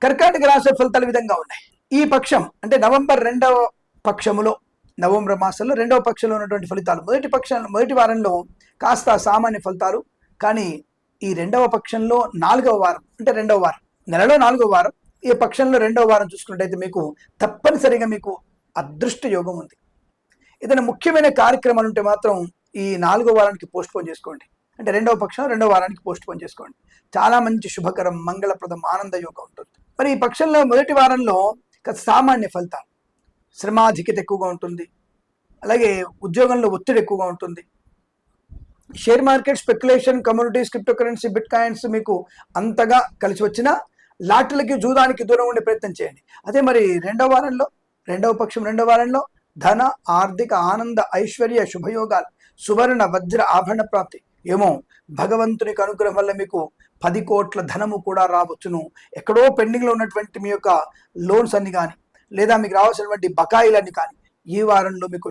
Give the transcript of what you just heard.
కర్కాటక రాశి ఫలితాలు ఈ విధంగా ఉన్నాయి. ఈ పక్షం అంటే నవంబర్ 2వ పక్షములో, నవంబర్ మాసంలో 2వ పక్షంలో ఉన్నటువంటి ఫలితాలు మొదటి వారంలో కాస్త సామాన్య ఫలితాలు. కానీ ఈ 2వ పక్షంలో 4వ వారం అంటే 2వ వారం, నెలలో 4వ వారం, ఈ పక్షంలో 2వ వారం చూసుకున్నట్టయితే మీకు తప్పనిసరిగా మీకు అదృష్ట యోగం ఉంది. ఏదైనా ముఖ్యమైన కార్యక్రమాలు ఉంటే మాత్రం ఈ 4వ వారానికి పోస్ట్ పోన్ చేసుకోండి. అంటే 2వ పక్షం 2వ వారానికి పోస్ట్ పోన్ చేసుకోండి. చాలా మంచి శుభకరం, మంగళప్రదం, ఆనంద యోగం ఉంటుంది. మరి ఈ పక్షంలో మొదటి వారంలో సామాన్య ఫలితాలు, శ్రమాధిక్యత ఎక్కువగా ఉంటుంది. అలాగే ఉద్యోగంలో ఒత్తిడి ఎక్కువగా ఉంటుంది. Share market, speculation, communities, crypto currency, bit coins మీకు అంతగా కలిసి వచ్చినా లాటరీలకి, జూదానికి దూరం ఉండే ప్రయత్నం చేయండి. అదే మరి 2వ వారంలో, 2వ పక్షం 2వ వారంలో ధన, ఆర్థిక, ఆనంద, ఐశ్వర్య, శుభయోగాలు, సువర్ణ, వజ్ర, ఆభరణ ప్రాప్తి. ఏమో భగవంతునికి అనుగ్రహం వల్ల మీకు 10 కోట్ల ధనము కూడా రావచ్చును. ఎక్కడో పెండింగ్లో ఉన్నటువంటి మీ యొక్క లోన్స్ అన్ని కానీ, లేదా మీకు రావాల్సినటువంటి బకాయిలన్నీ కానీ ఈ వారంలో మీకు